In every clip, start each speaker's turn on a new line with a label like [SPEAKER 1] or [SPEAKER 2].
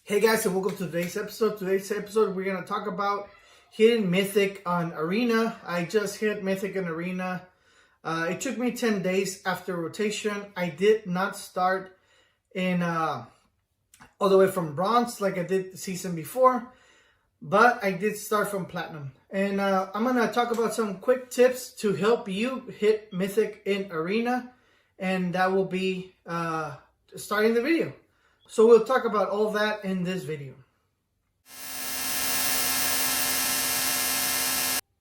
[SPEAKER 1] Hey guys, and welcome to today's episode. We're going to talk about hitting Mythic on Arena. I just hit Mythic in Arena. It took me 10 days after rotation. I did not start in all the way from Bronze like I did the season before, but I did start from Platinum. And I'm going to talk about some quick tips to help you hit Mythic in Arena, and that will be starting the video. So we'll talk about all that in this video.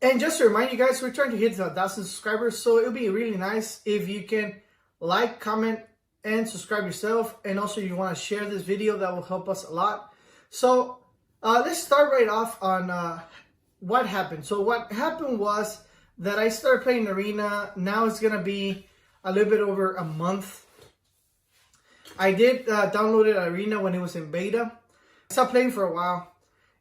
[SPEAKER 1] And just to remind you guys, we're trying to hit 1,000 subscribers, so it'll be really nice if you can like, comment, and subscribe yourself. And also you want to share this video, that will help us a lot. So let's start right off on what happened. So what happened was that I started playing Arena. Now it's going to be a little bit over a month. I did download Arena when it was in beta. I stopped playing for a while,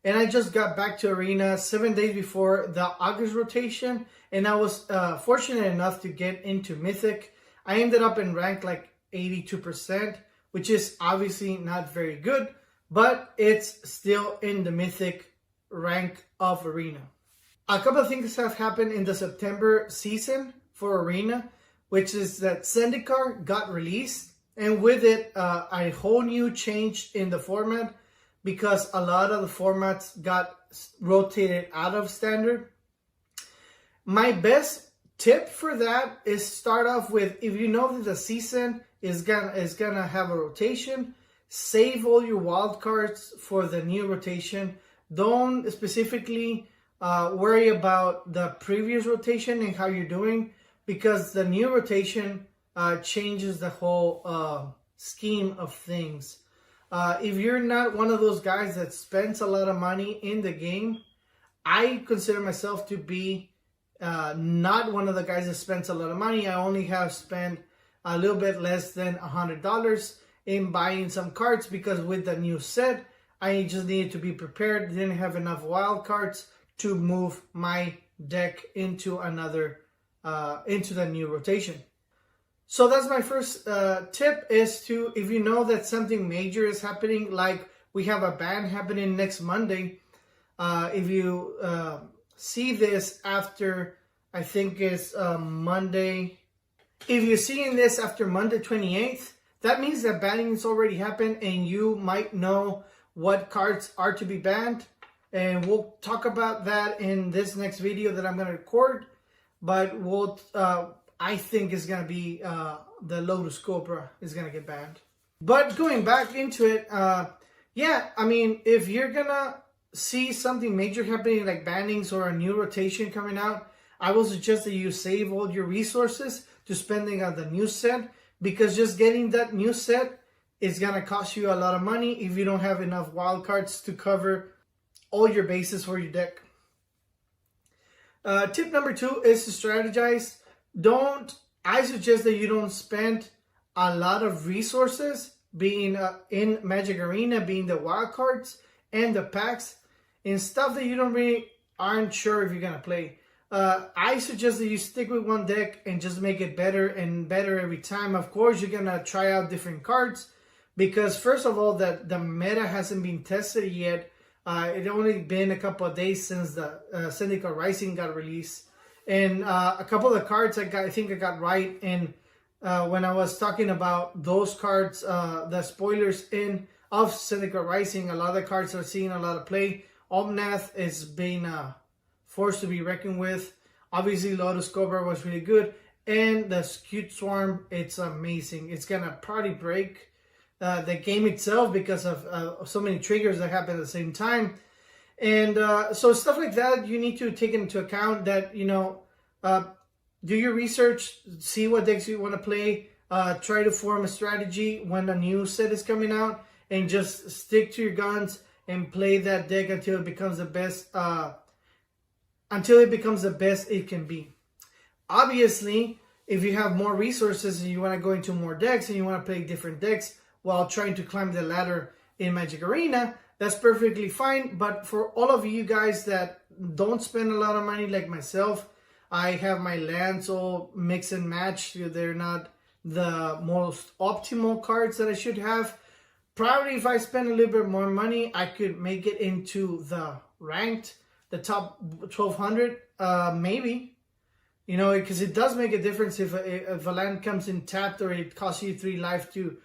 [SPEAKER 1] and I just got back to Arena 7 days before the August rotation, and I was fortunate enough to get into Mythic. I ended up in rank like 82%, which is obviously not very good, but it's still in the Mythic rank of Arena. A couple of things have happened in the September season for Arena, which is that Zendikar got released. And with it, a whole new change in the format, because a lot of the formats got rotated out of standard. My best tip for that is start off with, if you know that the season is gonna have a rotation, save all your wild cards for the new rotation. Don't specifically worry about the previous rotation and how you're doing, because the new rotation changes the whole scheme of things. If you're not one of those guys that spends a lot of money in the game, I consider myself to be not one of the guys that spends a lot of money. I only have spent a little bit less than $100 in buying some cards, because with the new set, I just needed to be prepared. Didn't have enough wild cards to move my deck into into the new rotation. So that's my first tip, is to, if you know that something major is happening, like we have a ban happening next Monday, if you see this after, I think it's Monday, if you're seeing this after Monday 28th, that means that banning has already happened, and you might know what cards are to be banned. And we'll talk about that in this next video that I'm going to record, but we'll... I think it's going to be the Lotus Cobra is going to get banned. But going back into it, yeah, I mean, if you're going to see something major happening like bannings or a new rotation coming out, I will suggest that you save all your resources to spending on the new set, because just getting that new set is going to cost you a lot of money if you don't have enough wild cards to cover all your bases for your deck. Tip number 2 is to strategize. I suggest that you don't spend a lot of resources being in Magic Arena, being the wild cards and the packs and stuff that you aren't sure if you're gonna play. I suggest that you stick with one deck and just make it better and better every time. Of course, you're gonna try out different cards, because first of all, the meta hasn't been tested yet. It only been a couple of days since the Zendikar Rising got released. And a couple of the cards I think I got right. And when I was talking about those cards, the spoilers of Zendikar Rising, a lot of the cards are seeing a lot of play. Omnath is being forced to be reckoned with. Obviously, Lotus Cobra was really good. And the Skewed Swarm, it's amazing. It's going to probably break the game itself, because of so many triggers that happen at the same time. And so stuff like that, you need to take into account that, you know, do your research, see what decks you want to play, try to form a strategy when a new set is coming out, and just stick to your guns and play that deck until it becomes the best, it can be. Obviously, if you have more resources and you want to go into more decks and you want to play different decks while trying to climb the ladder in Magic Arena, that's perfectly fine. But for all of you guys that don't spend a lot of money like myself, I have my lands all mix and match. They're not the most optimal cards that I should have. Probably if I spend a little bit more money, I could make it into the ranked, the top 1200, maybe. You know, because it does make a difference if a land comes in tapped or it costs you 3 life to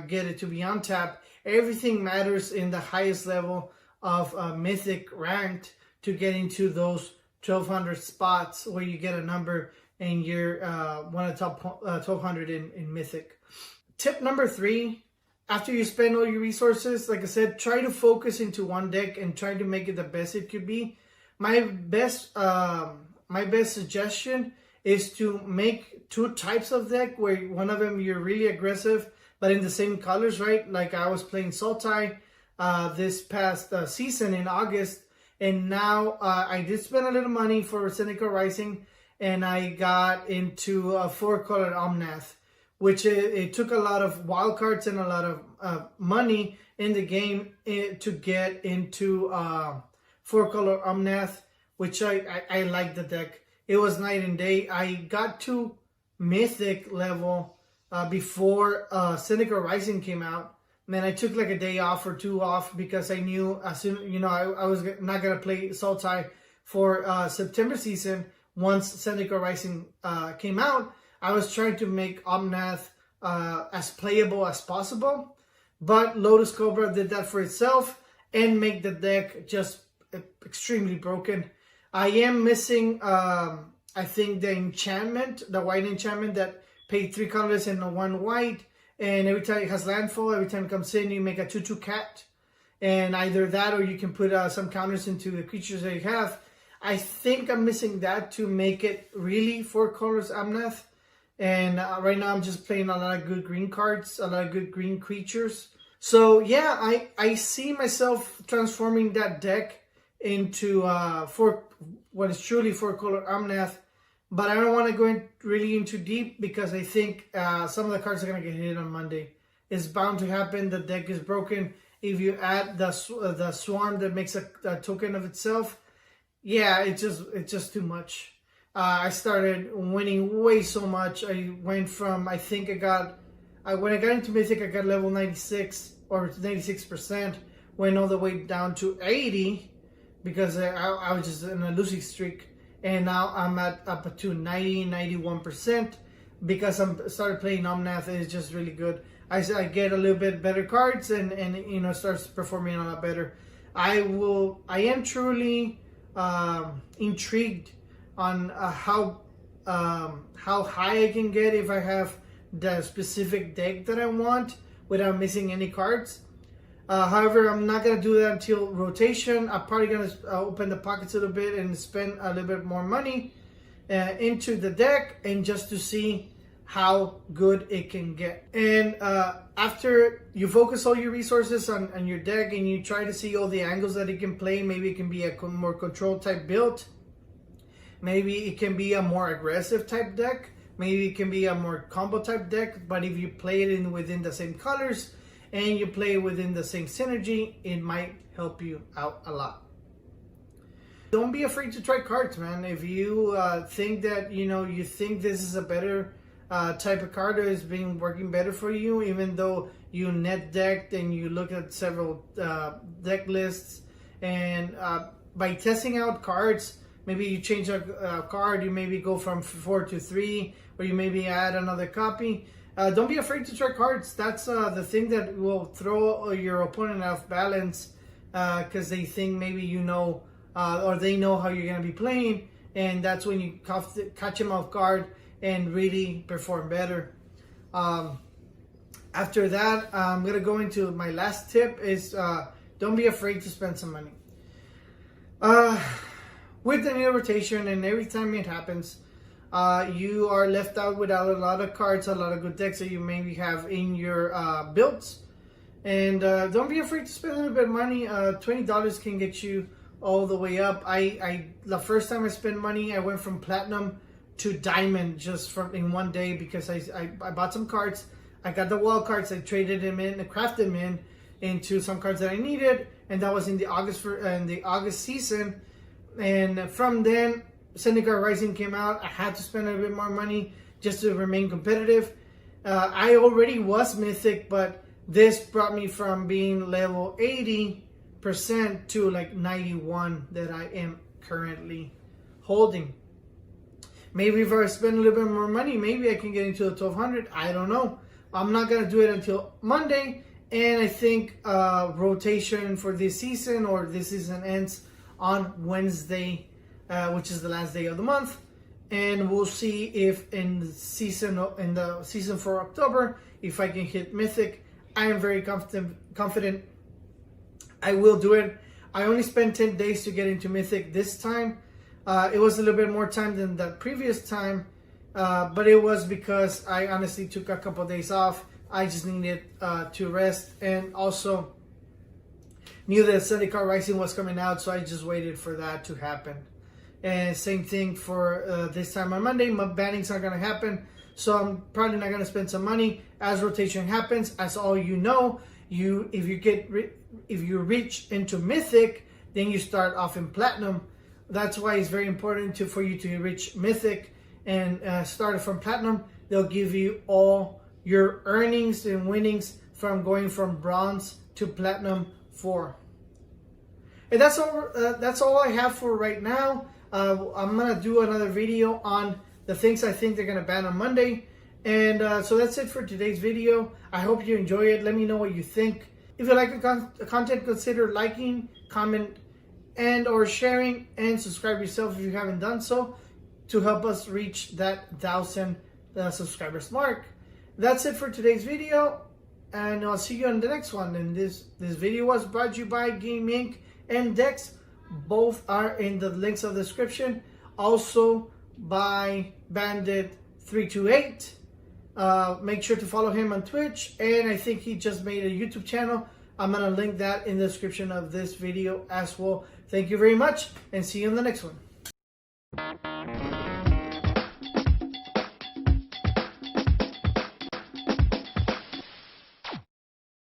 [SPEAKER 1] get it to be untapped. Everything matters in the highest level of Mythic ranked to get into those 1200 spots where you get a number and you're one of the top 1200 in Mythic. Tip number 3, after you spend all your resources, like I said, try to focus into one deck and try to make it the best it could be. My best suggestion is to make 2 types of deck, where one of them you're really aggressive, but in the same colors, right? Like I was playing Sultai this past season in August, and now I did spend a little money for Seneca Rising, and I got into a 4-color Omnath, which it took a lot of wild cards and a lot of money in the game to get into 4-color Omnath, which I like the deck. It was night and day. I got to Mythic level before Seneca Rising came out. Man, I took like a day off or 2 off because I knew as soon, you know, I was not gonna play Sultai for September season. Once Seneca Rising came out, I was trying to make Omnath as playable as possible, but Lotus Cobra did that for itself and make the deck just extremely broken. I am missing, I think, the enchantment, the white enchantment that paid 3 colors and 1 white. And every time it has landfall, every time it comes in, you make a 2/2 cat. And either that or you can put some counters into the creatures that you have. I think I'm missing that to make it really 4 colors Omnath. And right now I'm just playing a lot of good green cards, a lot of good green creatures. So yeah, I see myself transforming that deck into what is truly 4-color Omnath. But I don't want to go really into deep because I think some of the cards are going to get hit on Monday. It's bound to happen. The deck is broken. If you add the swarm that makes a token of itself, yeah, it's just too much. I started winning way so much. I went from, I think when I got into Mythic, I got level 96 or 96%, went all the way down to 80 because I was just in a losing streak. And now I'm up to 91% because I started playing Omnath. It's just really good. I get a little bit better cards and you know, starts performing a lot better. I am truly intrigued on how high I can get if I have the specific deck that I want without missing any cards. However, I'm not going to do that until rotation. I'm probably going to open the pockets a little bit and spend a little bit more money into the deck and just to see how good it can get. And after you focus all your resources on your deck and you try to see all the angles that it can play, maybe it can be a more control type build. Maybe it can be a more aggressive type deck. Maybe it can be a more combo type deck. But if you play it within the same colors, and you play within the same synergy, it might help you out a lot. Don't be afraid to try cards, man. If you think that, you think this is a better type of card that is working better for you, even though you net decked and you look at several deck lists, and by testing out cards, maybe you change a card, you maybe go from 4 to 3, or you maybe add another copy. Don't be afraid to try cards. That's the thing that will throw your opponent off balance because they think maybe or they know how you're going to be playing, and that's when you catch them off guard and really perform better. After that, I'm going to go into my last tip is don't be afraid to spend some money. With the new rotation and every time it happens, you are left out without a lot of cards, a lot of good decks that you maybe have in your builds. And don't be afraid to spend a little bit of money. $20 can get you all the way up. The first time I spent money, I went from platinum to diamond just in one day because I bought some cards. I got the wild cards. I traded them in and crafted them into some cards that I needed, and that was in the August season. And from then, Seneca Rising came out. I had to spend a bit more money just to remain competitive. I already was Mythic, but This brought me from being level 80% to like 91 that I am currently holding. Maybe if I spend a little bit more money, maybe I can get into the 1200. I don't know. I'm not going to do it until Monday. And I think rotation for this season ends on Wednesday, which is the last day of the month. And we'll see if in the season for October, if I can hit Mythic. I am very confident I will do it. I only spent 10 days to get into Mythic this time. It was a little bit more time than that previous time, but it was because I honestly took a couple of days off. I just needed to rest, and also knew that Sunday Card Rising was coming out, so I just waited for that to happen. And same thing for this time on Monday. My bannings are going to happen, so I'm probably not going to spend some money as rotation happens. As all you know, if you reach into Mythic, then you start off in Platinum. That's why it's very important for you to reach Mythic and start from Platinum. They'll give you all your earnings and winnings from going from Bronze to Platinum 4. And that's all I have for right now. I'm gonna do another video on the things I think they're gonna ban on Monday. And so that's it for today's video. I hope you enjoy it. Let me know what you think. If you like the content, consider liking, comment, and or sharing, and subscribe yourself if you haven't done so, to help us reach that 1,000 subscribers mark. That's it for today's video, and I'll see you on the next one. And this video was brought to you by Game Inc. and Dex. Both are in the links of the description. Also by Bandit328. Make sure to follow him on Twitch, and I think he just made a YouTube channel. I'm gonna link that in the description of this video as well. Thank you very much, and see you in the next one.